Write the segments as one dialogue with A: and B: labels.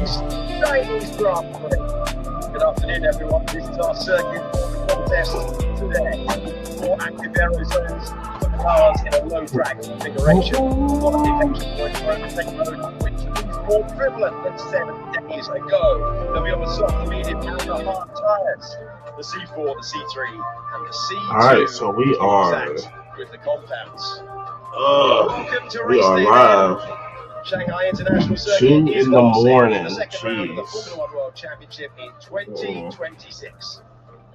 A: Chinese Grand Prix. Good afternoon, everyone. This is our circuit contest today. 4 active aerozones for the cars in a low drag configuration. Qualification points for overtaking road, which is more prevalent than 7 days ago. Then we have a soft, medium, and the hard tyres. The C4, the C3, and the C2.
B: All right, so we are
A: with the compounds.
B: We are live.
A: Shanghai International Circuit
B: 2 in the morning.
A: The second round of the
B: Jeez.
A: Formula One World Championship in 2026.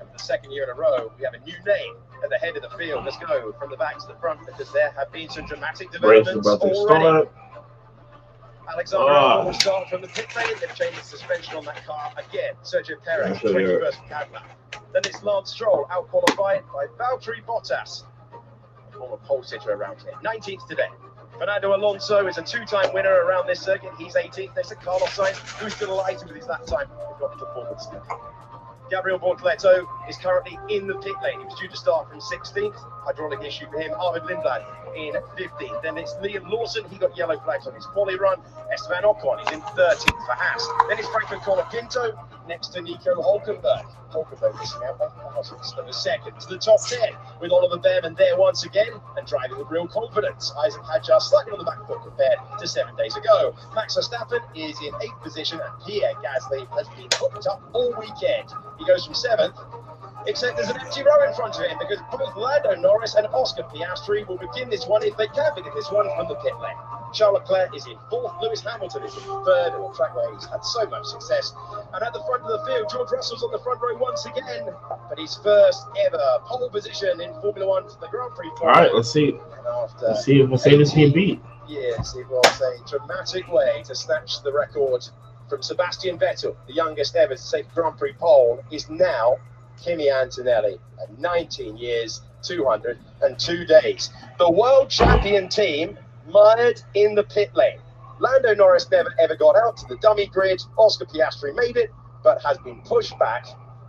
A: And for the second year in a row, we have a new name at the head of the field. Let's go from the back to the front because there have been some dramatic
B: Race
A: developments
B: about to
A: already.
B: start.
A: Alexander Albon will start from the pit lane. They've changed the suspension on that car again. Sergio Perez, 21st from Cadillac. Then it's Lance Stroll, out-qualified by Valtteri Bottas, a former pole sitter around here. 19th today. Fernando Alonso is a 2-time winner around this circuit. He's 18th. There's a Carlos Sainz, who's delighted with his lap time. He's got performance. Gabriel Bortoleto is currently in the pit lane. He was due to start from 16th. Hydraulic issue for him. Arvid Lindblad in 15th. Then it's Liam Lawson. He got yellow flags on his quali run. Esteban Ocon is in 13th for Haas. Then it's Franklin Colapinto next to Nico Hulkenberg. Hulkenberg missing out by thousands of a second to the top 10 with Oliver Behrman there once again and driving with real confidence. Isaac Hadjar slightly on the back foot compared to 7 days ago. Max Verstappen is in 8th position and Pierre Gasly has been hooked up all weekend. He goes from 7th, except there's an empty row in front of him because both Lando Norris and Oscar Piastri will begin this one if they can begin this one from the pit lane. Charles Leclerc is in 4th, Lewis Hamilton is in 3rd, on a track where he's had so much success. And at the front of the field, George Russell's on the front row once again, but his first ever pole position in Formula One for the Grand Prix.
B: All right, let's see. Let's see if Mercedes can beat.
A: Yes, it was a dramatic way to snatch the record from Sebastian Vettel, the youngest ever to take Grand Prix pole, is now Kimi Antonelli at 19 years, 202 days. The world champion team mired in the pit lane. Lando Norris never ever got out to the dummy grid. Oscar Piastri made it, but has been pushed back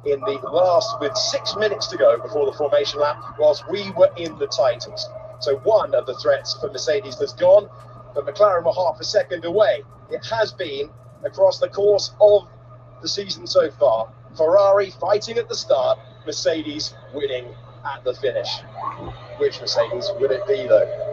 A: in the last with 6 minutes to go before the formation lap, whilst we were in the titles. So one of the threats for Mercedes has gone, but McLaren were half a second away. It has been across the course of the season so far. Ferrari fighting at the start, Mercedes winning at the finish. Which Mercedes would it be though?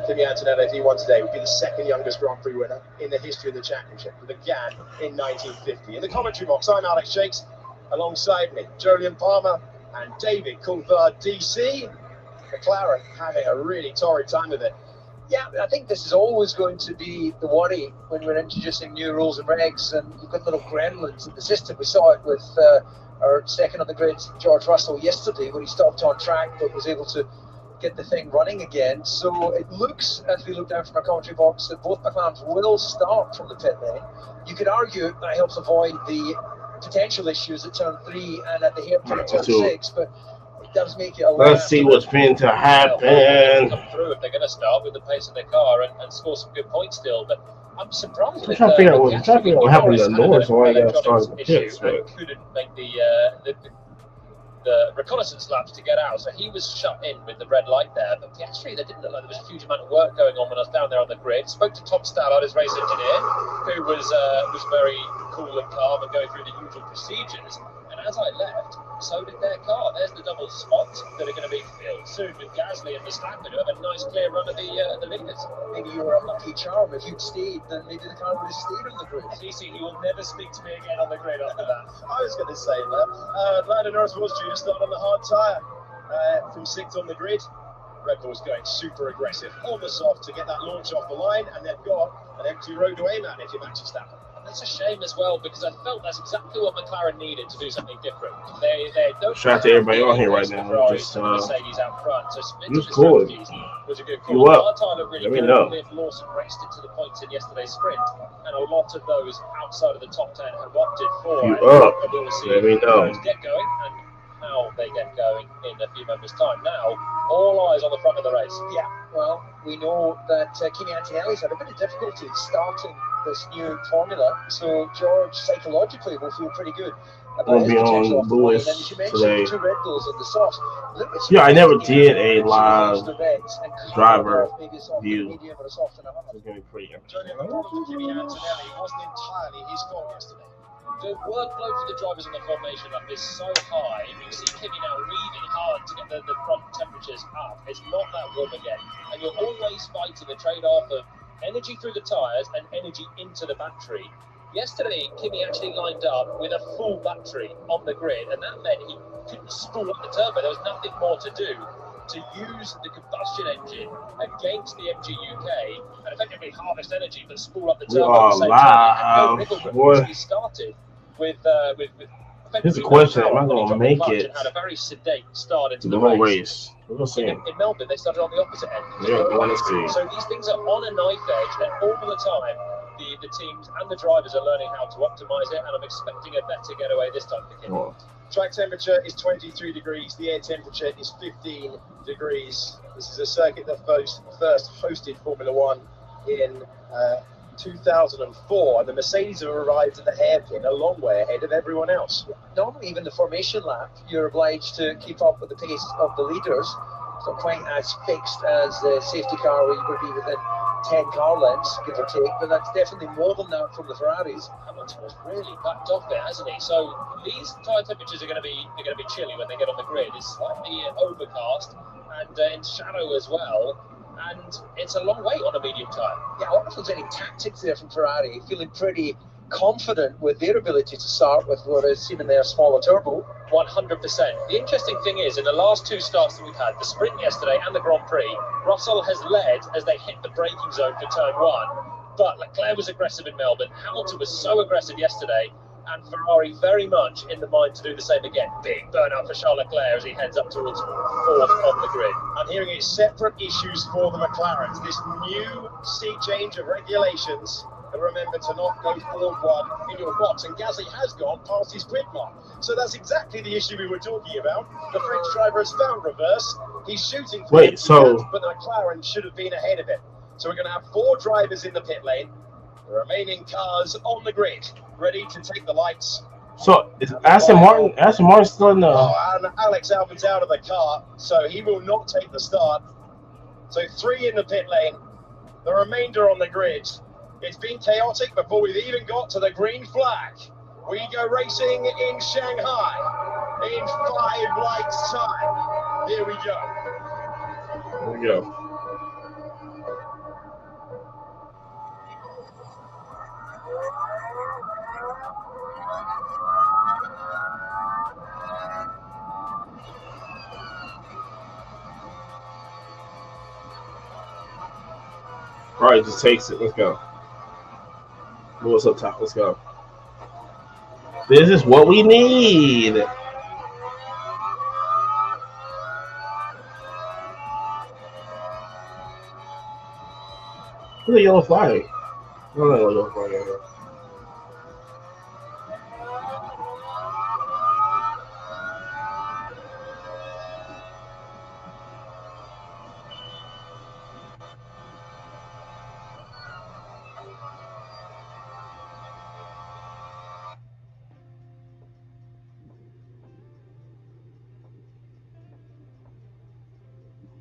A: Kimi Antonelli, if he won today, would be the second youngest Grand Prix winner in the history of the championship, with it began in 1950. In the commentary box, I'm Alex Shakes. Alongside me, Jolyon Palmer and David Coulthard DC. McLaren having a really torrid time of it.
C: Yeah, I think this is always going to be the worry when we're introducing new rules and regs, and you've got little gremlins in the system. We saw it with our second on the grid, George Russell, yesterday, where he stopped on track but was able to get the thing running again. So it looks, as we look down from our commentary box, that both McLarens will start from the pit lane. You could argue that helps avoid the potential issues at turn 3 and at the hairpin at turn 6, but it does make it a lot.
B: Let's see what's going to happen.
D: Come through if they're going to start with the pace of their car and score some good points still, but I'm surprised.
B: I'm trying to figure out what happened to Norris and why he got started with pits, but
D: couldn't make the reconnaissance laps to get out, so he was shut in with the red light there. But Piastri, there didn't look like there was a huge amount of work going on when I was down there on the grid. Spoke to Tom Stallard, his race engineer, who was very cool and calm and going through the usual procedures. And as I left, so did their car. There's the double spots that are going to be filled soon with Gasly and Verstappen, who have a nice clear run of the leaders.
C: Maybe you were a lucky charm. If you'd stayed, then maybe the car would have stayed on the grid.
D: DC, he will never speak to me again on the grid after that.
A: I was going to say that. Lando Norris was due to start on the hard tyre from 6th on the grid. Red Bull's going super aggressive on the soft to get that launch off the line, and they've got an empty road to aim at if you match Verstappen.
D: That's a shame as well, because I felt that's exactly what McLaren needed to do something different. They don't.
B: shout out to everybody on here right now. Just
D: Mercedes out front. So
B: use code.
D: Was a good
B: You
D: call.
B: up?
D: Our time looked really
B: Let me
D: good.
B: know.
D: Liv Lawson raced into the points in yesterday's sprint, and a lot of those outside of the top 10 have opted for.
B: You
D: it.
B: up?
D: And we'll see
B: Let me know.
D: those get going and how they get going in a few moments' time. Now, all eyes on the front of the race.
C: Yeah, well, we know that Kimi Antonelli's had a bit of difficulty starting this new formula, so George psychologically will feel pretty good.
B: gonna be on Lewis today.
C: Two red goals on the softs.
B: Yeah, I never did a live driver view. It's gonna be pretty interesting.
A: The problem for Kimi Antonelli wasn't entirely his fault yesterday.
D: The workload for the drivers on the formation lap is so high. You see Kimi now weaving hard to get the front temperatures up. It's not that warm again. And you're always fighting the trade-off of energy through the tyres and energy into the battery. Yesterday, Kimi actually lined up with a full battery on the grid, and that meant he couldn't spool up the turbo. There was nothing more to do to use the combustion engine against the MG UK and effectively harvest energy but spool up the turbo at the same time. And no wiggle room. He started with
B: here's a question: am I gonna make it
D: had a very sedate start into
B: the whole race? We'll see.
D: In Melbourne, they started on the opposite end.
B: Yeah, we want to see.
D: So these things are on a knife edge, and all the time the teams and the drivers are learning how to optimize it. And I'm expecting a better getaway this time for Kimi.
A: Track temperature is 23 degrees. The air temperature is 15 degrees. This is a circuit that first hosted Formula One in 2004, and the Mercedes have arrived at the hairpin a long way ahead of everyone else.
C: Normally, even the formation lap, you're obliged to keep up with the pace of the leaders. It's not quite as fixed as the safety car where you would be within 10 car lengths, give or take, but that's definitely more than that from the Ferraris.
D: Hamilton has really backed off there, hasn't he? So these tyre temperatures are going to be chilly when they get on the grid. It's slightly overcast and in shadow as well. And it's a long way on a medium tyre.
C: Yeah, I wonder if there's any tactics there from Ferrari, feeling pretty confident with their ability to start with what is seen in their smaller turbo.
D: 100%. The interesting thing is, in the last two starts that we've had, the sprint yesterday and the Grand Prix, Russell has led as they hit the braking zone for turn one. But Leclerc was aggressive in Melbourne, Hamilton was so aggressive yesterday, and Ferrari very much in the mind to do the same again. Big burnout for Charles Leclerc as he heads up towards fourth on the grid.
A: I'm hearing it's separate issues for the McLarens. This new sea change of regulations. And remember to not go forward one in your box. And Gasly has gone past his grid mark. So that's exactly the issue we were talking about. The French driver has found reverse. He's shooting for
B: but
A: the McLaren should have been ahead of it. So we're going to have 4 drivers in the pit lane. The remaining cars on the grid, ready to take the lights.
B: So is Aston Martin still in the...
A: Oh, and Alex Albon's out of the car, so he will not take the start. So 3 in the pit lane, the remainder on the grid. It's been chaotic before we've even got to the green flag. We go racing in Shanghai in 5 lights time. Here we go.
B: Here we go. All right, just takes it. Let's go. What's up top? Let's go. This is what we need. Look at the yellow flag. No, yellow flag right here.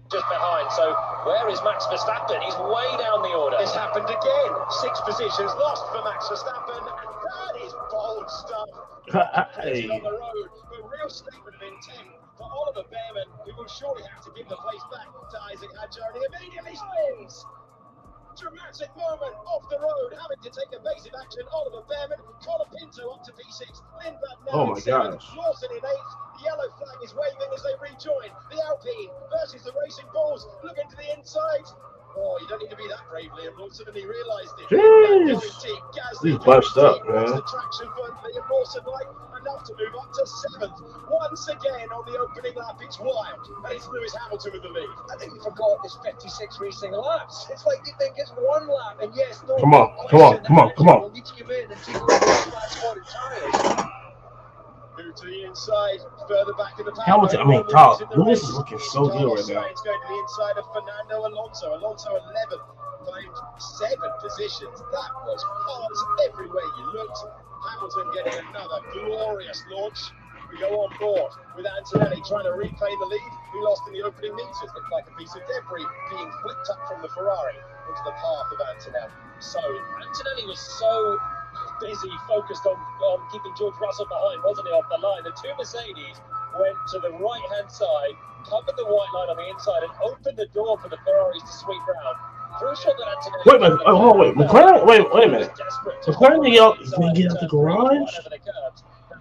D: Just behind, so where is Max Verstappen? He's way down the order.
A: This happened again. 6 positions lost for Max Verstappen, and that is bold stuff.
B: Hey.
A: On the road, but real statement of intent for Oliver Behrman, who will surely have to give the place back to Isaac Hadjar, and he immediately spins. Dramatic moment off the road, having to take evasive action. Oliver Behrman, Colin Pinto up to P6, Lindblad now in 7th, Lawson in 8th. The yellow flag is waving as they rejoin. The Alpine versus the Racing Bulls. Look into the inside. Oh, you don't need to be that brave, Liam Lawson, and he realised it.
B: Jeez. He's bunched up, man.
A: The traction for Liam Lawson, like enough to move up to 7th. Once again on the opening lap, it's wild. And it's Lewis Hamilton with the lead.
C: I think we forgot it's 56 racing laps. It's like you think it's 1 lap, and yes, no.
B: Come on.
C: We'll need to give in and take a look at the flat spotted tyres.
A: Move to the inside, further back in the pack.
B: Hamilton, Todd, Lewis is looking so good right now.
A: It's going to the inside of Fernando Alonso. Alonso 11th, climbed 7 positions. That was cars everywhere you looked. Hamilton getting another glorious launch. We go on board with Antonelli trying to reclaim the lead. He lost in the opening meters. Looked like a piece of debris being flicked up from the Ferrari into the path of Antonelli.
D: So Antonelli was so busy, focused on keeping George Russell behind, wasn't he, off the line? The two Mercedes went to the right-hand side, covered the white line on the inside, and opened the door for the Ferraris to sweep round. Crucial that Antonelli...
B: Wait a minute. Oh, wait. McLaren? Wait a minute. McLaren didn't get out the garage?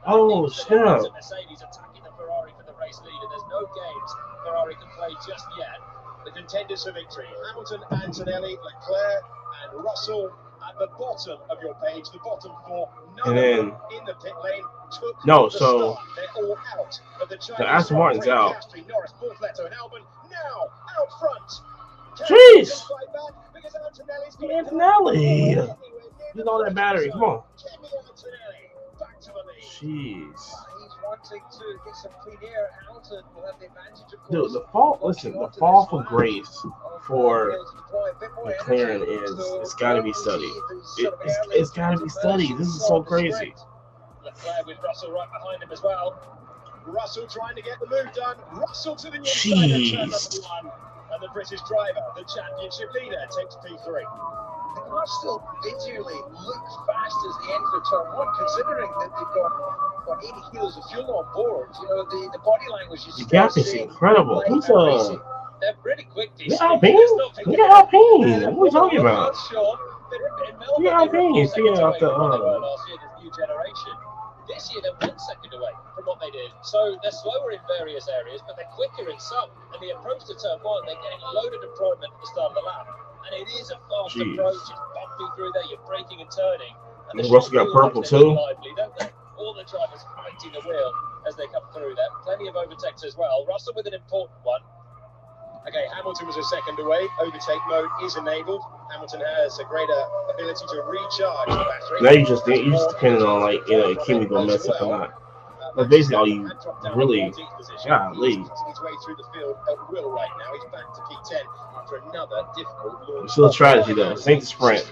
B: Oh, snap.
D: Mercedes attacking the Ferrari for the race lead, and there's no games Ferrari can play just yet.
A: The contenders for victory: Hamilton, Antonelli, Leclerc, and Russell. At the bottom of your page, the bottom four, none of them in the pit lane took the start. They're all out of the Chinese.
B: Aston Martin's out.
A: Piastri, Norris, Bortoleto, and Albon now out front.
B: Jeez! Antonelli! Look at all that battery. Come on. Jeez.
C: He's wanting to get some clean air. Hamilton will have the advantage, of
B: Dude,
C: course.
B: the fall from grace for McLaren it's got to be studied. It's got to be studied. This is so crazy.
D: Leclerc with Russell right behind him as well.
A: Russell trying to get the move done. Russell to the inside of turn number 1. And the British driver, the championship leader, takes P3.
C: The car still visually looks fast as they enter turn 1, considering that they've got 80 kilos of fuel on board. You know, the body language is...
B: The gap is incredible.
D: They're pretty quick.
B: Look at Alpine. Look at Alpine. What are we talking about? Look at Alpine. Figuring out the...
D: last year, this new generation. This year, they're 1 second away from what they did. So they're slower in various areas, but they're quicker in some. And the approach to turn 1, they're getting loaded deployment at the start of the lap. And it is a fast approach. It's bumpy through there. You're braking and turning. And
B: Russell got purple too.
D: Lively, don't they? All the drivers fighting the wheel as they come through there. Plenty of overtakes as well. Russell with an important one.
A: Okay, Hamilton was a second away. Overtake mode is enabled. Hamilton has a greater ability to recharge the battery.
B: Now you just depending on, like, Kimi gonna mess up or not. But basically, all you really, golly.
A: He's his way through the field at will right now. He's back to P10 after another difficult launch.
B: It's still a strategy though. It's ain't the sprint.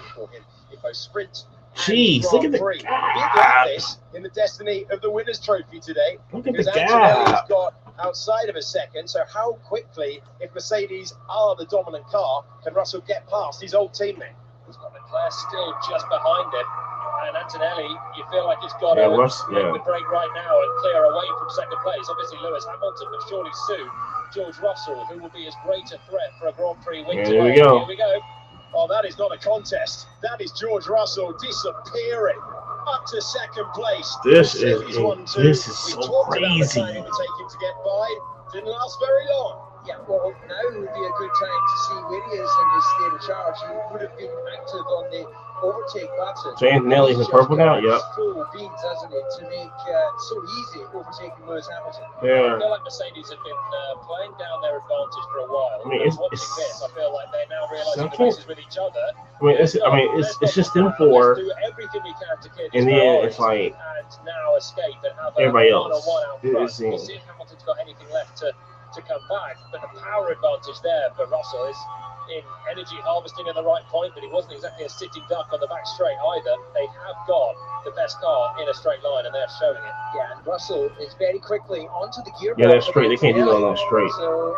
B: Jeez, look at the gap.
A: In the destiny of the winners' trophy today.
B: Look at the
A: gap. Got outside of a second. So how quickly, if Mercedes are the dominant car, can Russell get past his old teammate?
D: He's got Leclerc still just behind him. And Antonelli, you feel like it's got to make the break right now and clear away from second place. Obviously, Lewis Hamilton, but surely soon, George Russell, who will be as great a threat for a Grand Prix win today.
B: Here
D: we go.
A: Oh, that is not a contest. That is George Russell disappearing up to second place.
B: This is so crazy.
A: Take him to get by. Didn't last very long.
C: Yeah, well, now would be a good time to see where he is in his state of charge. He would have been active on the overtake button.
B: So Antonelli's in purple now? Yep.
C: Full beans, hasn't it, to make so easy overtaking Lewis Hamilton.
B: Yeah.
D: I feel like Mercedes have been playing down their advantage for a while.
B: I mean,
D: I feel like they're now realizing the races with each other.
B: It's just them four.
D: Do everything we can to get
B: and then it's like
D: and now escape and have
B: everybody else.
D: We'll see if Hamilton's got anything left to come back, but the power advantage there for Russell is in energy harvesting at the right point, but he wasn't exactly a sitting duck on the back straight either. They have got the best car in a straight line, and they're showing it.
C: Yeah, and Russell is very quickly onto the gearbox.
B: Yeah, that's straight. They can't do that on that straight.
C: So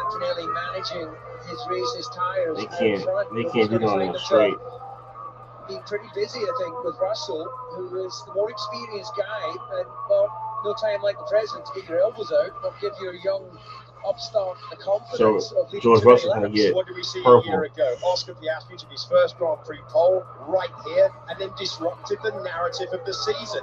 C: Antonelli managing his race, his tires.
B: They can't do that on that straight.
C: Being pretty busy, I think, with Russell, who is the more experienced guy, and well, no time like the present to get your elbows out, or give your young upstart the confidence of leading
B: George Russell's going to get
A: What did we see
B: purple.
A: A year ago? Oscar Piastri took his first Grand Prix pole right here and then disrupted the narrative of the season.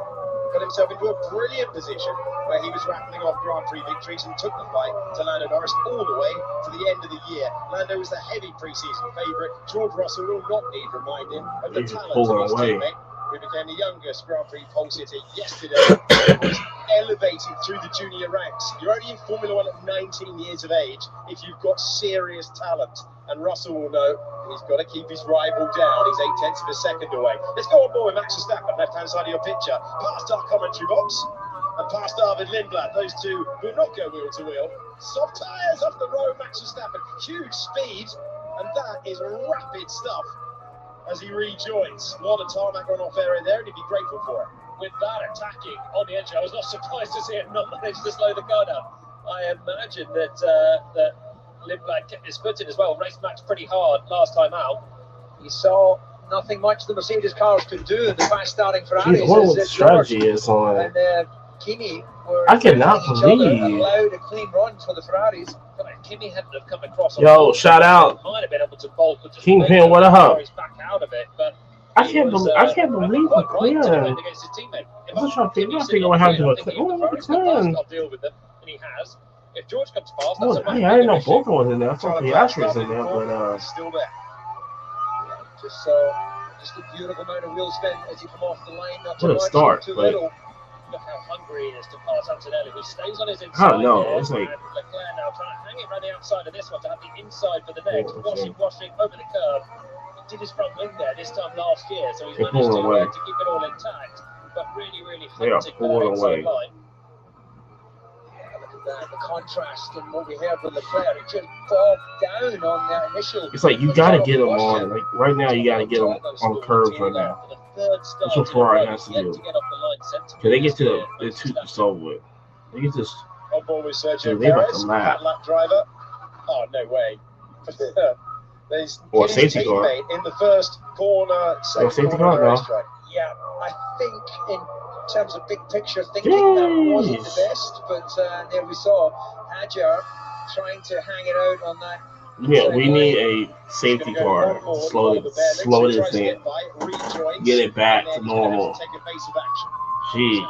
A: Got himself into a brilliant position where he was rattling off Grand Prix victories and took the fight to Lando Norris all the way to the end of the year. Lando was the heavy pre-season favourite. George Russell will not need reminding of the talent of his teammate, who became the youngest Grand Prix pole sitter yesterday. Was elevated through the junior ranks. You're only in Formula One at 19 years of age if you've got serious talent. And Russell will know he's got to keep his rival down. He's 0.8 of a second away. Let's go on board with Max Verstappen, left-hand side of your picture, past our commentary box and past David Lindblad. Those two will not go wheel to wheel. Soft tyres off the road, Max Verstappen. Huge speed, and that is rapid stuff as he rejoins. A lot of tarmac on off area there, and he'd be grateful for it.
D: with that attacking on the edge. I was not surprised to see him not manage to slow the car down. I imagine that that Lindblad kept his foot in as well. Raced Max pretty hard last time out.
C: You saw nothing much the Mercedes cars could do. The fast starting Ferraris.
B: Jeez, what the strategy is on?
C: And Kimi were
B: I cannot
C: each other,
B: believe.
C: allowed a clean run for the Ferraris.
D: Kimi hadn't have come across.
B: Yo, shout out.
D: Might have been able to bolt, but just
B: Kingpin, what up?
D: He's back out of it, but
B: I can't believe the clearing.
D: I'm
B: just trying to figure out how to do it. Oh, the clearing.
D: Deal with them, and he has. If George comes fast,
B: Oh,
D: that's
B: I didn't know both was in there. I thought the Asher's in there, but
A: still there.
C: Just a beautiful amount of wheel spin as you come off the line. Not
B: what a start!
C: too
B: Like,
C: little.
D: Look how hungry he is to pass Antonelli, who stays on his inside.
B: I don't know.
D: Here,
B: It's like
D: and Leclerc now trying to hang it around the outside of this one to have the inside for the next.
B: Oh,
D: Washing over the curve. He did his front wing there this time last year, so he's
B: They're
D: managed
B: pulling away.
D: to keep it all intact. But really
B: They are
D: hunting for
B: pulling
D: that inside
B: away.
D: line.
C: The contrast and what we heard with Leclerc, it just bogged down on that initial.
B: it's like you gotta get them on. Like right now, you gotta get them on curves right now. That's what Ferrari has to do. Cause they get to the two so with. They get this.
A: On board with Sergio
B: They about
A: Perez,
B: to lap.
A: lap driver. Oh, no way. There's
B: Or
A: his
B: safety car.
A: teammate in the first corner, second
B: safety
A: corner
B: car,
A: of the
B: no.
A: racetrack.
C: Yeah, I think in terms of big picture thinking that wasn't the
B: Jeez.
C: best, but there we saw Hajar trying to hang it out on that.
B: Yeah, we need a safety car to slow this thing, get it back to normal. Jeez.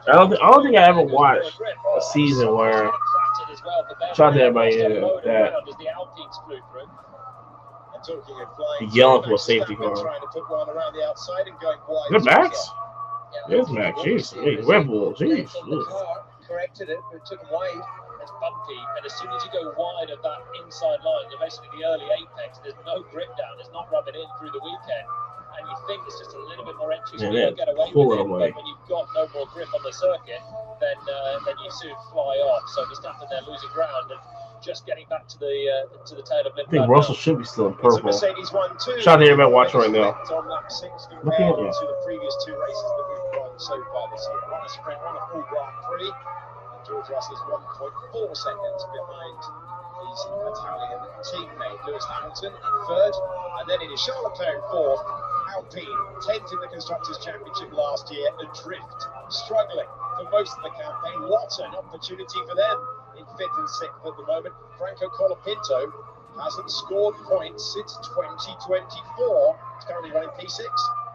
B: I don't think I ever watched a season where shout out to everybody that yelling for a safety car. Is that Max? There's Max. Jeez, hey, Red Bull. Jeez.
C: The car corrected it, but it took him wide.
D: It's bumpy, and as soon as you go wide of that inside line, you're basically the early apex. There's no grip down. It's not rubbing in through the weekend. And you think it's just a little bit more entry, so
B: Yeah,
D: you get away
B: pull
D: with
B: it
D: it.
B: away.
D: But when you've got no more grip on the circuit, then you soon fly off. So Verstappen there losing ground and just getting back to the tail of
B: I think Russell should be still in purple.
A: Mercedes 1-2.
B: Shout out to everybody watching right now.
A: On lap 6
B: Look
A: compared
B: at you.
A: to the previous two races that we've run so far this year. One a sprint, one a full Grand Prix. And George Russell is 1.4 seconds behind his Italian teammate Lewis Hamilton in third, and then it is Charles Leclerc in fourth. Alpine 10th in the Constructors' Championship last year, adrift, struggling for most of the campaign. What an opportunity for them in 5th and 6th at the moment. Franco Colapinto hasn't scored points since 2024. He's currently running P6.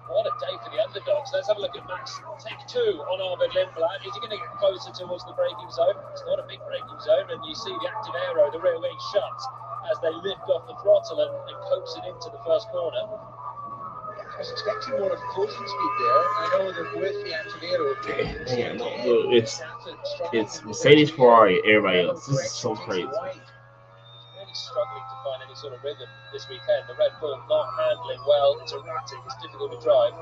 D: What a day for the underdogs. Let's have a look at Max. Take 2 on Arvid Lindblad. Is he going to get closer towards the braking zone? It's not a big braking zone, and you see the active aero, the rear wing shuts as they lift off the throttle and coax it into the first corner.
C: I was expecting more of a closing speed there. I know that with the active aero,
B: Yeah, no, look, it's Mercedes, Ferrari, everybody else. This is so crazy.
D: Really struggling to find any sort of rhythm this weekend. The Red Bull not handling well. It's erratic. It's difficult to drive.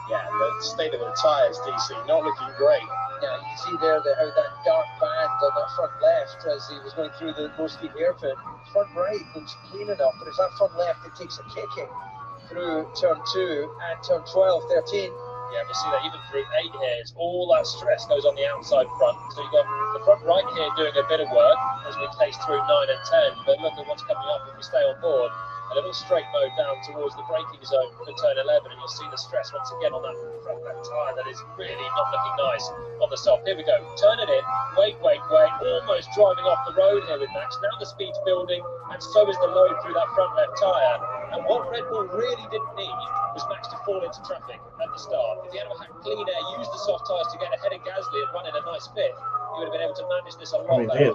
A: Yeah, the state of the tyres, DC, not looking great.
C: Yeah, you can see there how that dark band on that front left as he was going through the most speed hairpin. Front right looks clean enough, but it's that front left that takes a kicking through turn 2 and turn 12, 13.
D: Yeah, we see that even through 8 here, it's all that stress goes on the outside front. So you've got the front right here doing a bit of work as we pace through 9 and 10. But look at what's coming up if we stay on board. A little straight mode down towards the braking zone for turn 11, and you'll see the stress once again on that front left tyre that is really not looking nice on the soft. Here we go, turn it in, wait, almost driving off the road here with Max. Now the speed's building, and so is the load through that front left tyre. And what Red Bull really didn't need was Max to fall into traffic at the start. If he had had clean air, used the soft tyres to get ahead of Gasly and run in a nice fit, he would have been able to manage this a lot better.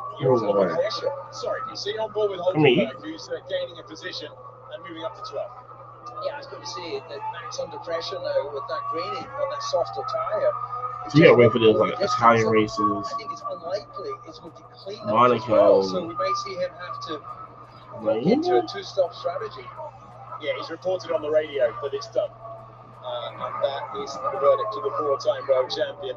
A: Sorry, DC on board with Hulkenberg, who's gaining a position and moving up to 12.
C: Yeah, I was going to say that Max under pressure now with that graining on that softer tyre.
B: So you gotta wait for those like Italian races,
C: I think it's unlikely it's going to clean up
B: Monaco.
C: as well, so we might see him have to
B: Like,
C: look into a 2-stop strategy.
A: Yeah, he's reported on the radio that it's done. And that is the verdict to the 4-time world champion.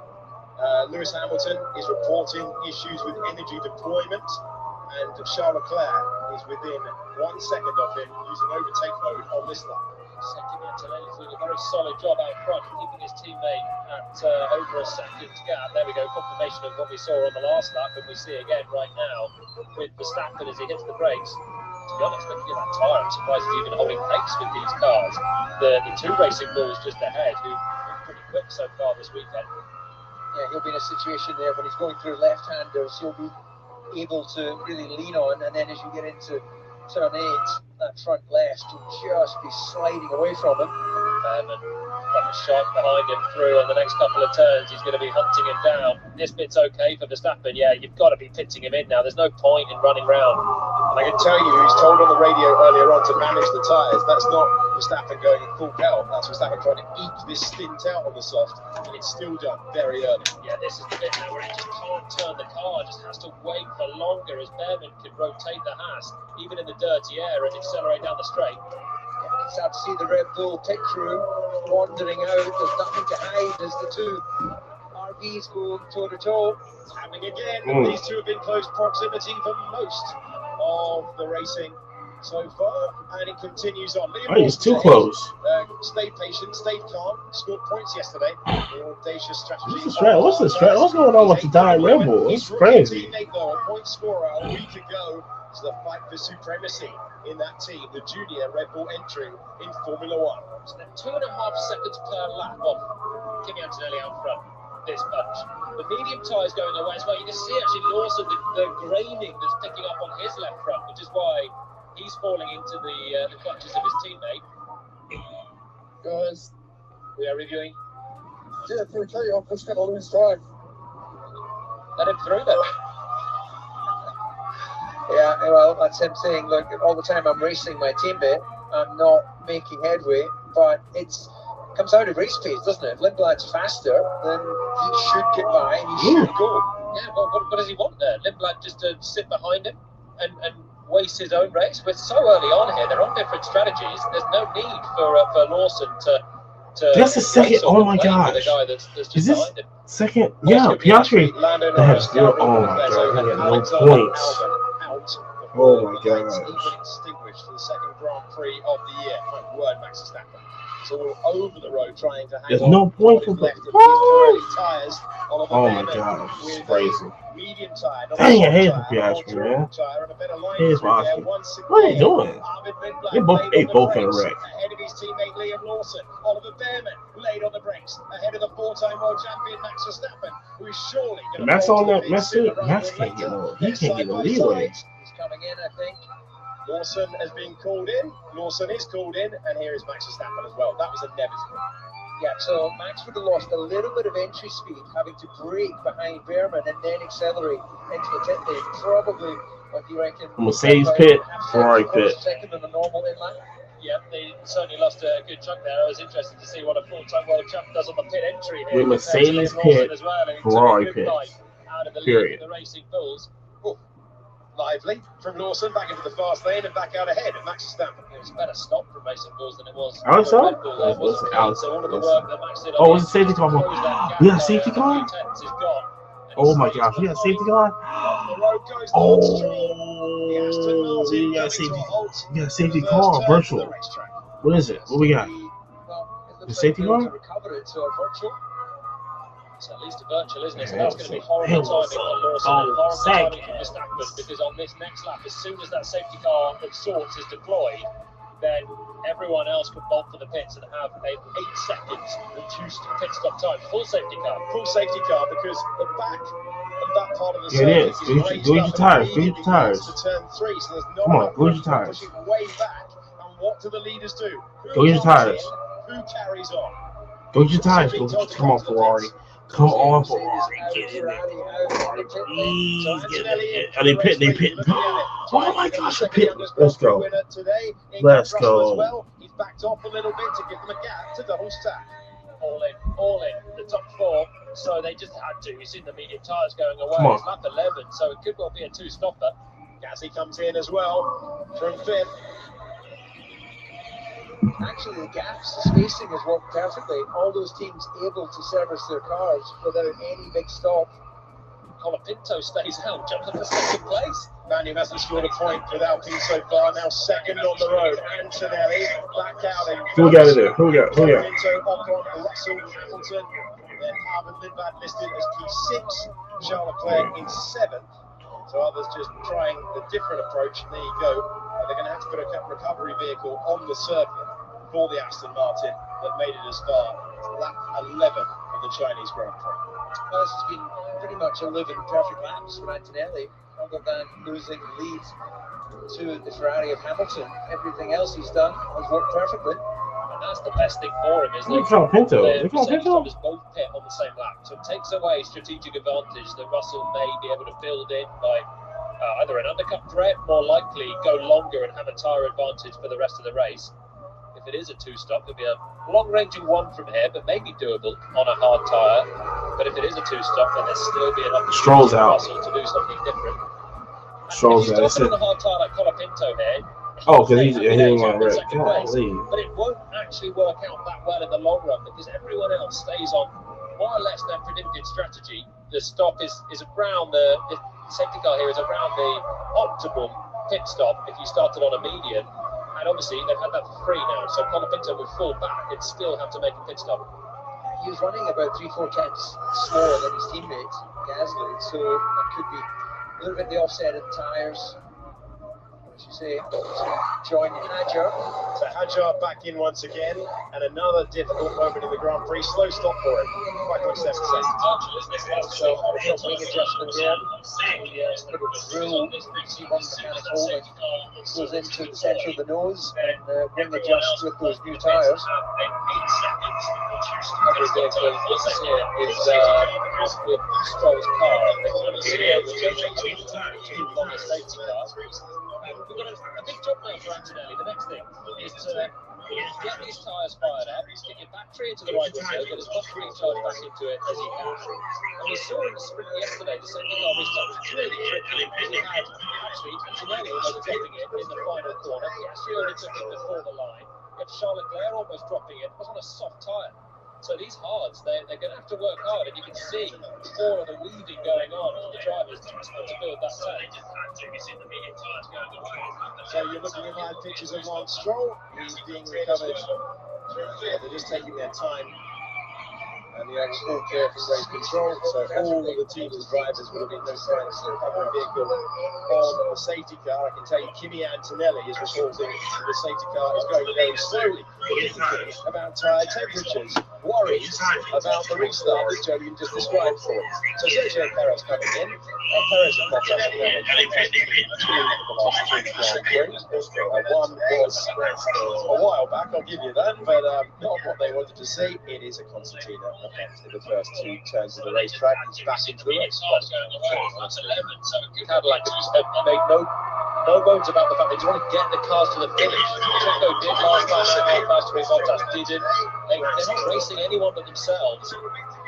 A: Lewis Hamilton is reporting issues with energy deployment, and Charles Leclerc is within 1 second of him using overtake mode on this lap.
D: doing a very solid job out front, keeping his teammate at over a second gap. There we go, confirmation of what we saw on the last lap, and we see again right now with Verstappen as he hits the brakes. To be honest, looking at that tyre, I'm surprised he's even holding pace with these cars. The two racing bulls just ahead, who've been pretty quick so far this weekend.
C: Yeah, he'll be in a situation there when he's going through left-handers, he'll be able to really lean on, and then as you get into turn 8, that front left will just be sliding away from him.
D: And like a shot behind him through on the next couple of turns, he's going to be hunting him down. This bit's okay for Verstappen. Yeah, you've got to be pitching him in now. There's no point in running round.
A: And I can tell you, he's told on the radio earlier on to manage the tyres. That's not Verstappen going full pelt. That's Verstappen trying to eke this stint out on the soft, and it's still done very early.
D: Yeah, this is the bit now where he just can't turn the car, just has to wait for longer as Behrman can rotate the Haas, even in the dirty air, and accelerate down the straight.
C: It's sad to see the Red Bull pit crew wandering out. There's nothing to hide as the two RBs go toe to toe.
A: It's happening again. These two have been close proximity for most of the racing so far, and it continues on.
B: It's too close.
A: Stayed patient, stayed calm, scored points yesterday. Audacious strategy.
B: What's the strat? What's going on with the dying Red Bull? It's crazy.
A: Teammate, though, a point scorer a week ago. It's the fight for supremacy in that team, the junior Red Bull entry in Formula One.
D: So 2.5 seconds per lap of Kimi Antonelli out front. This bunch. The medium tyres going away as well. You can see actually Lawson, the graining that's picking up on his left front, which is why he's falling into the clutches of his teammate.
E: Guys,
D: we are reviewing.
E: Yeah, for a takeoff, just going to lose drive.
D: Let him through then.
C: Yeah, well, that's him saying, look, all the time I'm racing my teammate, I'm not making headway, but it comes out of race pace, doesn't it? If Lindblad's faster, then he should get by and he should go.
D: Yeah, well, what does he want there? Lindblad just to sit behind him and waste his own race? We're so early on here, they're on different strategies. There's no need for Lawson to
B: that's the second. Oh my gosh! Is this second? Yeah, Piastri. That's good. Oh my god! He had no points. Oh my god!
A: Even extinguished for the second Grand Prix of the year. My word, Max Verstappen. It's all over the road trying to hang
B: There's
A: on.
B: no point for the.
A: Tires.
B: Oh my god! It's crazy.
A: Medium tire.
B: Dang, I hate the Piastri, man. Here's Piastri. What are you doing? They both in a wreck.
A: Ahead of his teammate Liam Lawson, Oliver Behrman laid on the brakes. Ahead of the four-time world champion Max Verstappen, who is surely going to.
B: Max on that. Max can't get no. He can't get no leeway.
C: He's coming in, I think.
A: Lawson has been called in. Lawson is called in, and here is Max Verstappen as well. That was inevitable.
C: Yeah, so Max would have lost a little bit of entry speed, having to brake behind Behrman and then accelerate into the pit lane. Probably, what do you reckon?
B: Mercedes pit, Ferrari pit.
C: Second in the normal inline.
D: Yeah, they certainly lost a good chunk there. I was interested to see what a full-time world champ does on the pit entry here.
B: With Mercedes pit,
D: as well,
B: Ferrari pit.
D: Out of the
B: Period.
D: the Racing Bulls.
A: Lively from Lawson back into the fast lane and back out ahead of Max Verstappen.
D: It was a better stop from Racing Bulls than it was.
B: I was so.
D: So all of the work that Max did on
B: was a safety car? We got a safety car? Oh my gosh, we got a safety car? Oh, we got a safety car, virtual. What is it? What we got? The safety car?
D: It's at least a virtual, isn't it? So that's going to be horrible timing on Lawson and horrible timing from Verstappen, because on this next lap, as soon as that safety car of sorts is deployed, then everyone else could bolt for the pits and have a 8 seconds reduced pit stop time. Full safety car,
A: because the back of that part of the
B: circuit
A: is
B: raised up. Your tires. Go your tires.
A: To turn 3, so there's not
B: Come on, go your tires.
A: Pushing way back. And what do the leaders do?
B: Go your tires.
A: Who carries on?
B: Go your tires. Come on, Ferrari. Come on, Ferrari. Get in there. Ferrari, please get in there. Are they pitting? Oh my gosh, they're pitting. Let's go. Let's go.
A: He's backed off a little bit to give them a gap to double stack.
D: All in. The top 4. So they just had to. You've seen the medium tyres going away.
B: Come on.
D: It's lap 11, so it could well be a 2-stopper.
A: Gasly comes in as well from 5th.
C: Actually, the gaps, the spacing has worked perfectly. All those teams able to service their cars without any big stop.
D: Colapinto stays out, jumps up to second place.
A: Manu hasn't scored a point with Alpine so far. Now second on the road. Antonelli back out in.
B: Who got it there? Who got?
A: Colapinto, Ocon, Russell, Hamilton. Then Harvard Lindblad listed as P6. Charles Leclerc in 7th. So others just trying a different approach. And there you go. They're going to have to put a recovery vehicle on the circuit for the Aston Martin that made it as far as lap 11 of the Chinese Grand Prix.
C: Well, this has been pretty much 11 perfect laps for Antonelli, other than losing lead to the Ferrari of Hamilton. Everything else he's done has worked perfectly.
D: And that's the best thing for him, is that
B: Colapinto.
D: the drivers both pit on the same lap. So it takes away strategic advantage that Russell may be able to build in by either an undercut threat, more likely go longer and have a tyre advantage for the rest of the race. If it is a two-stop, it'll be a long-ranging one from here, but maybe doable on a hard tyre. But if it is a two-stop, then there's still be an opportunity for Russell to do something different.
B: Stroll's
D: out. If he's stopping on a hard tyre like Colapinto here,
B: because he's hitting on red.
D: But it won't actually work out that well in the long run, because everyone else stays on more or less their predicted strategy. The stop is around the safety car here is around the optimal pit stop if you started on a median. And obviously they've had that for free now, so Colapinto will fall back and still have to make a pit stop.
C: He was running about 3-4 tenths slower than his teammate Gasly, so that could be a little bit the offset of the tyres. As you say, join Hadjar.
A: So Hadjar back in once again, and another difficult moment in the Grand Prix. Slow stop for him. Quite an excessive
C: So a wing adjustment there. The little drill, see one mechanical that goes into the centre of the nose and wing adjusts with those new tyres. Another big thing is with Stroll's car.
D: Two longest safety cars. We've got a big job now for Antonelli. The next thing is to get these tyres fired up, get your battery into the right window, get as much recharge back into it as you can. And we saw in the sprint yesterday, the safety car restart was really tricky. He had actually Antonelli almost dropping it in the final corner. He actually only took it before the line. You had Charles Leclerc almost dropping it. It was on a soft tyre. So these hards, they're going to have to work hard, and you can see all of the weaving going on for the drivers to build that tank.
A: So you're looking at live pictures of Lance Stroll. He's being recovered. They're just taking their time. And the actual care from race control. So all of the teams and drivers would have been no signs of the recovery vehicle on the safety car. I can tell you, Kimi Antonelli is reporting the safety car is going very slowly. About tyre temperatures, worries about the restart that Julian just described for us. So Sergio Perez coming in. Perez and Bottas have been two of the last two Grand Prix. One was a while back, I'll give you that, but not what they wanted to see. It is a concertina effect in the first two turns of the racetrack. He's back into the race.
D: Cadillac made no bones about the fact they just want to get the cars to the finish. Checo did last time out, Bottas didn't. They're not racing anyone but themselves. I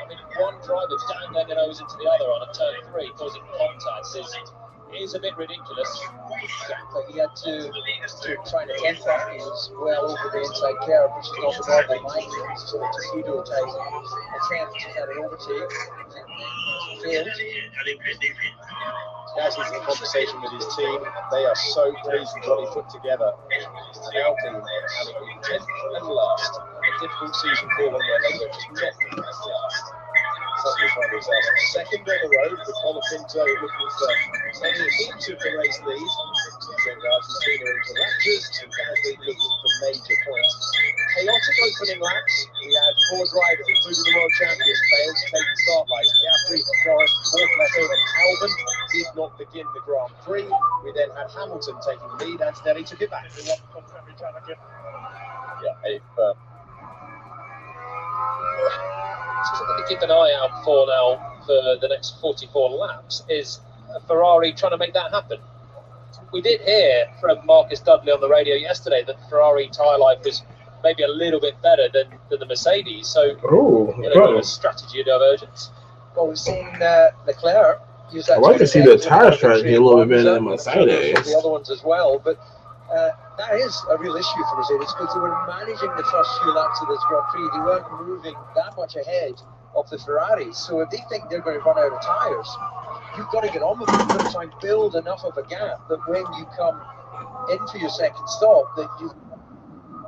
D: mean, one driver dangling their nose into the other on a turn 3, causing contact is a bit ridiculous.
C: Exactly. He had to try and attempt that. He was well over the inside curve, which is not the normal line. So it's a pseudo type attempt at an overtake. Failed.
A: Gasly's in conversation with his team. They are so pleased with what he put together. And Alpine having 10th and last. A difficult season for them where they were just not competitive. Suddenly find themselves second on the road with Colapinto looking for only a hint of the race lead. Send Argentina into Raptors and Gasly looking for major points. Chaotic opening laps. We had 4 drivers, including the world champions, failed to take the start lights. Gasly, Norris, Bortoleto and Albon did not begin the Grand Prix. We then had Hamilton taking the lead. Antonelli took it back.
D: Something to keep an eye out for now for the next 44 laps is Ferrari trying to make that happen. We did hear from Marcus Dudley on the radio yesterday that Ferrari tyre life was maybe a little bit better than the Mercedes, so a strategy divergence.
C: Well, we've seen Leclerc use that.
B: I'd like to see the tyre strategy a little bit better than Mercedes.
C: The other ones as well, but that is a real issue for Mercedes because they were managing the first few laps of this Grand Prix. They weren't moving that much ahead of the Ferraris. So if they think they're going to run out of tyres, you've got to get on with it. You've got to try and build enough of a gap that when you come into your second stop, that you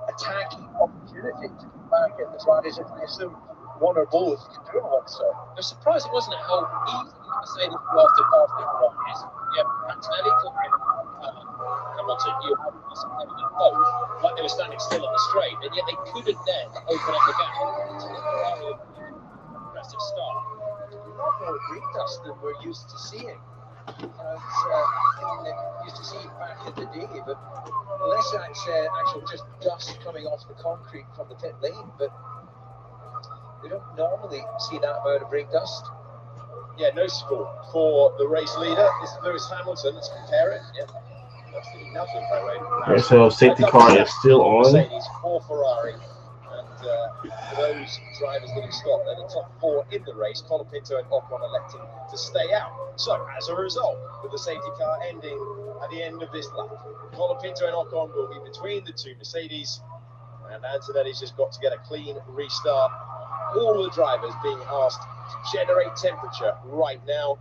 C: attack opportunity to come back in. That's right, as if I assume one or both can do it one stop.
D: It was surprising, wasn't it, how easy Mercedes was to pass the Ferraris. Yeah, Antonelli took Hamilton, you had both, like they were standing still on the straight, and yet they couldn't then open up the gap. Impressive start.
C: A lot more green dust than we're used to seeing. Used to see it back in the day, but unless that's actual just dust coming off the concrete from the pit lane, but we don't normally see that amount of brake dust.
A: Yeah, no score for the race leader. This is Lewis Hamilton. Let's compare it. Yeah, absolutely nothing by way.
B: Okay, so safety car is still on.
A: Mercedes for Ferrari. And for those drivers getting stopped, they're the top 4 in the race. Colapinto and Ocon electing to stay out. So, as a result, with the safety car ending at the end of this lap, Colapinto and Ocon will be between the 2 Mercedes, and Antonelli's just got to get a clean restart. All the drivers being asked to generate temperature right now.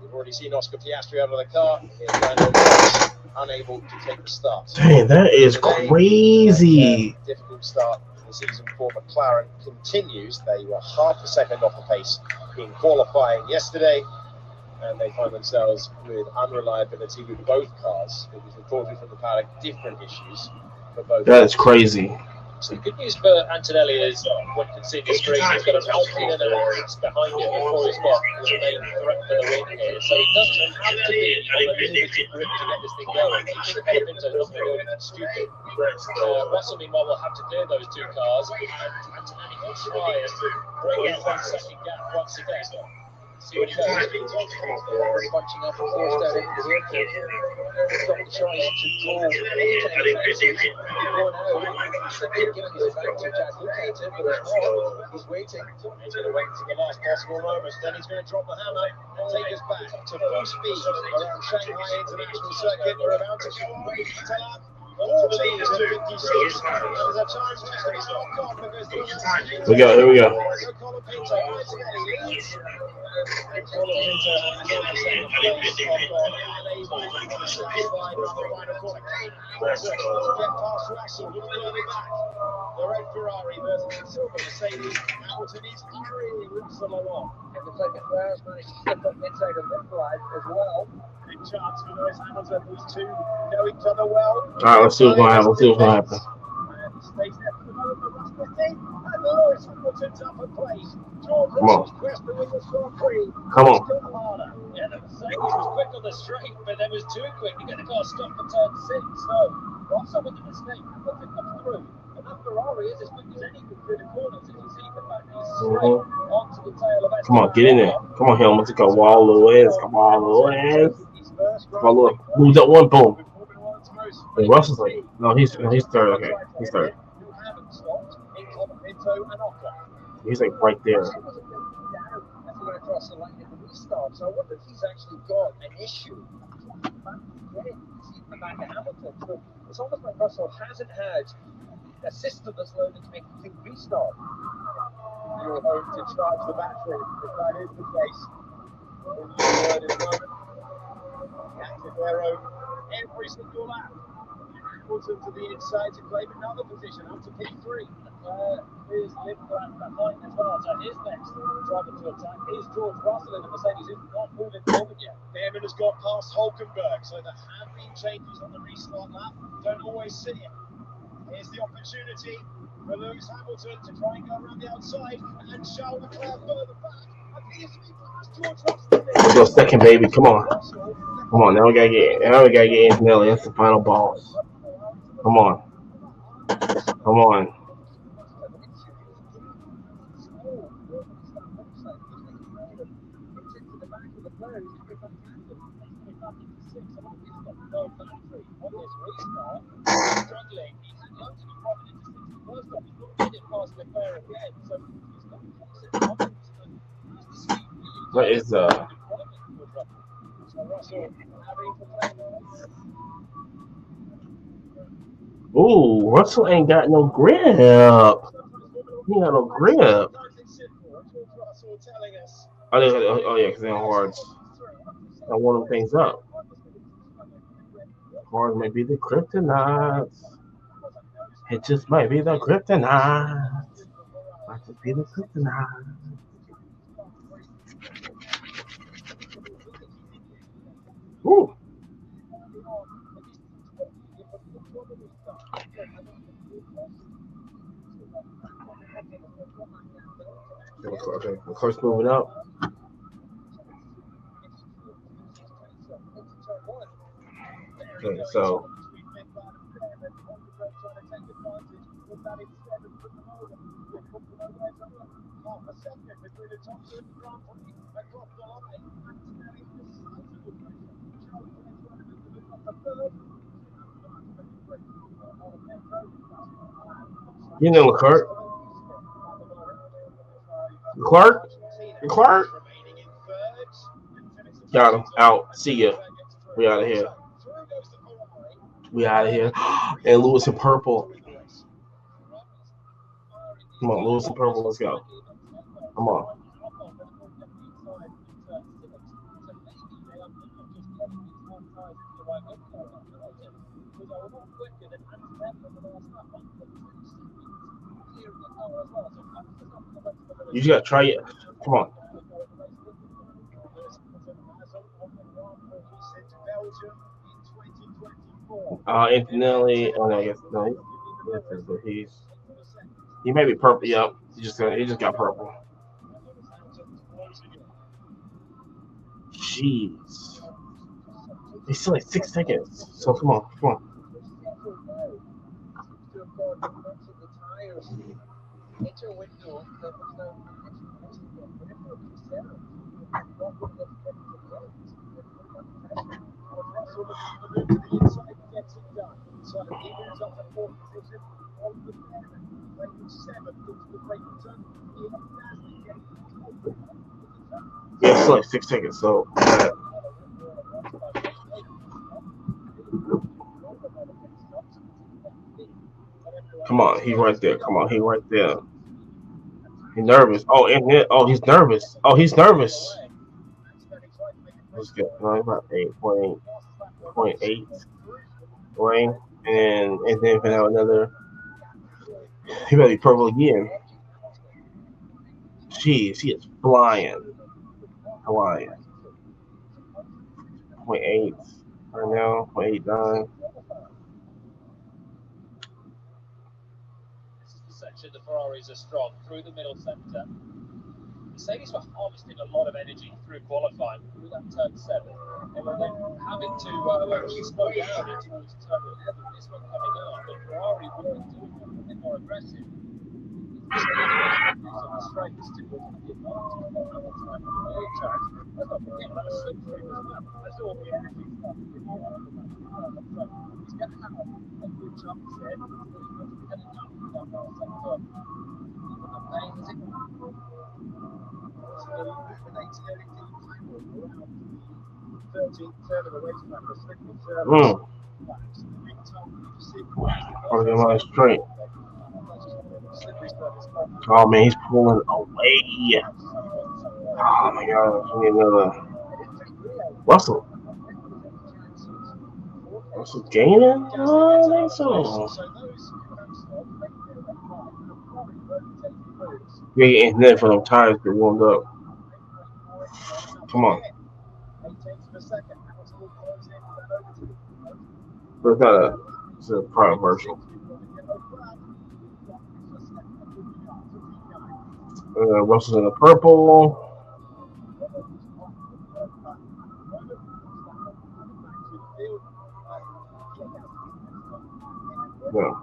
A: We've already seen Oscar Piastri out of the car. Here's Lando Norris, unable to take the start.
B: Dang, that is crazy.
A: Difficult start to the season for McLaren continues. They were half a second off the pace in qualifying yesterday, and they find themselves with unreliability with both cars. It was reported from the paddock different issues for both.
B: That is crazy.
D: So the good news for Antonelli is, what you can see on the screen, he's got an Alpine and an Ace behind him before he's got the main threat for the win here. So he doesn't have to be on a limited grip to get this thing going. Colapinto's not going to do anything stupid. Russell, meanwhile, will have to clear those 2 cars, and Antonelli will try and break that 1 second gap once again. See what he does.
C: Bunching up and forced out into the airfield. He's got the choice to go any kind of action. Go now. He's giving his advantage. I look at it, but it's not. He's waiting.
A: He's going to wait to the last possible moment. Then he's going to drop the hammer and take us back to full speed around Shanghai International Circuit. We're about to show to lap 14 to 56. There's a time just to stop on because
B: Here we go.
A: Colapinto leads. And Colapinto has second place unable to satisfy the final corner. To get past Russell, a little further back. The red Ferrari versus the silver Mercedes. Hamilton is hurrying Russell along.
C: And looks like the Ferraris managed to slip up inside of left line as well.
A: Big chance for Lewis Hamilton. These 2 know each other well.
B: All right, let's see what's going to happen. Let's see what's going to happen.
A: And stays there for the moment for Russell. And Lewis Hamilton's up at place. George
B: Come on.
A: Russell's quest to win the Grand Prix.
B: Come on.
D: Yeah, the Mercedes was quick on the straight, but then was too quick to get the car stopped for turn 6. So, Russell with the mistake. Hamilton comes through. And that Ferrari is as quick as any through the corners. As you see, the fact he's straight onto the tail of
B: Come on, get in there. Come on, Helmut. Let's go all the way. Come on, all the way. Come on, look. Moves up 1, boom. Hey, Russell's like, no, he's 3rd. Okay, he's 3rd. He's like right there.
C: Across the line in the restart, so I wonder if he's actually got an issue the back of Hamilton. So it's almost like Russell hasn't had a system that's loaded to make the thing restart.
A: You're home to charge the battery, if that is the case. When you heard in a moment, the active aero every single lap. Hamilton to the inside to claim another position up to P3.
D: Here's Lindblad behind as well. So his next driver to attack is George Russell in the Mercedes, who's not moving forward yet.
A: Behrman has got past Hulkenberg, so there have been changes on the restart lap. Don't always see it. Here's the opportunity for Lewis Hamilton to try and go around the outside and Charles Leclerc further back. George Russell.
B: Let's go second, baby. Come on. Come on. Now we gotta get Antonelli. That's the final boss. Come on. Come on. What is Ooh, Russell ain't got no grip. He ain't got no grip. Oh yeah, because they're on hards. I warm things up. Or it may be the kryptonite. It just might be the kryptonite. Might just be the kryptonite. Ooh. Okay, of course, moving up. Okay, so you know Leclerc. Leclerc. Got him out. See ya. We out of here. We out of here. And Lewis in purple. Come on, Lewis in purple. Let's go. Come on. You just gotta try it. Come on. Antonelli. Oh no, I guess no. He may be purple. Yep. He just got purple. Jeez. He's still like 6 seconds. So come on, come on. Yeah, still like 6 seconds. So. Come on, he's right there. Come on, he's right there. He's nervous. Oh, and he's nervous. Oh, he's nervous. Let's get about 8.8 rank, and then we have another. He better be purple again. Jeez, he is flying. 0.8 right now. 0.89.
D: The Ferraris are strong through the middle centre. Mercedes were harvesting a lot of energy through qualifying through that turn 7. They were then having to slow down towards turn 11. This one coming up, but Ferrari weren't doing it a bit more aggressive. Some strengths to the advantage of the time on the wheel track. Let's not forget that slipstream as well. That's all the energy stuff. He's going to have a good jump set.
B: Straight. Oh man, he's pulling away. Oh my gosh, we need another Russell. Russell gaining? Oh, I think so. Yeah, and then for them tires get warmed up. Come on. But it's a product version. Russell's in the purple. Yeah.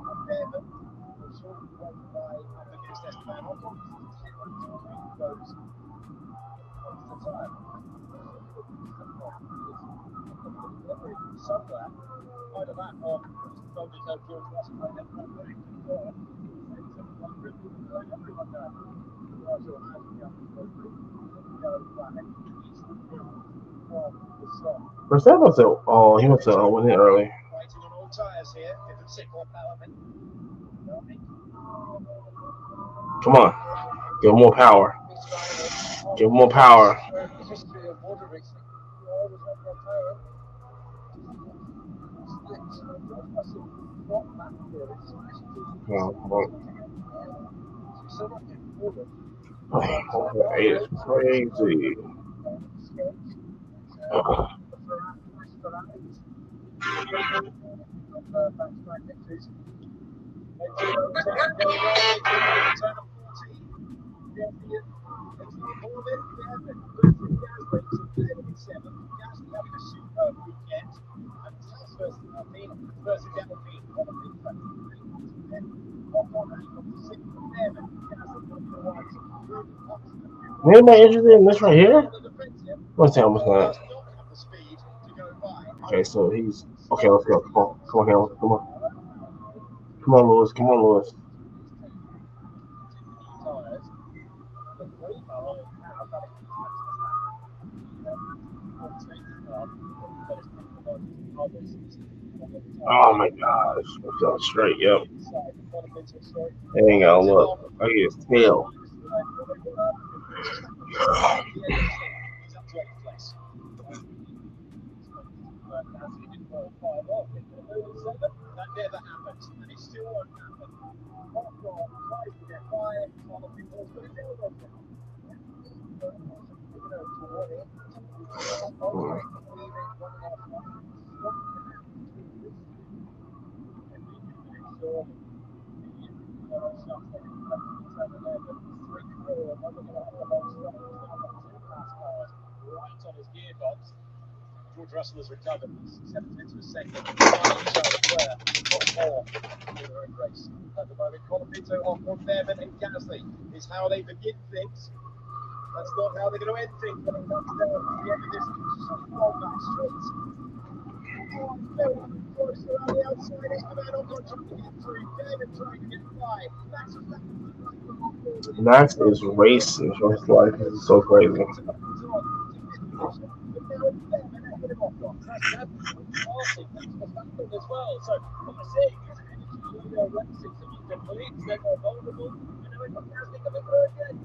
B: Verstappen said, "Oh, he went to win it early." Come on, give him more power. Give him more power. It's crazy. Anybody interested in this right here? What's that? What's that? Okay, so he's okay. Let's go. Come on, come on, Hale. Come on, come on, Lewis. Come on, Lewis. Oh my gosh, I fell straight. Yep. Hang on, look. I get his tail.
A: That never happened, and it still won't happen. Tries to get by, right on his gearbox. George Russell has recovered 7 tenths of a second. More in their own race. At the moment, Colapinto off from Bevan and Gasly is how they begin things. That's not how they're going to end things when it comes down to the end of this long straight. Close around the outside, Esteban Ocon trying to get through, David trying to get by.
B: Max is racing for his life. This is so crazy.
D: As well. So what we're seeing is energy racing some of the colleagues that are vulnerable. And then we've got Gasly coming through again.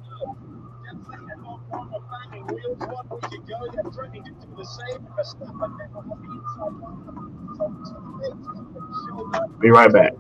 D: Gasly and Ocon are banging wheels. 1 week ago, they're threatening to do the same. Verstappen never on the inside.
B: Be right back.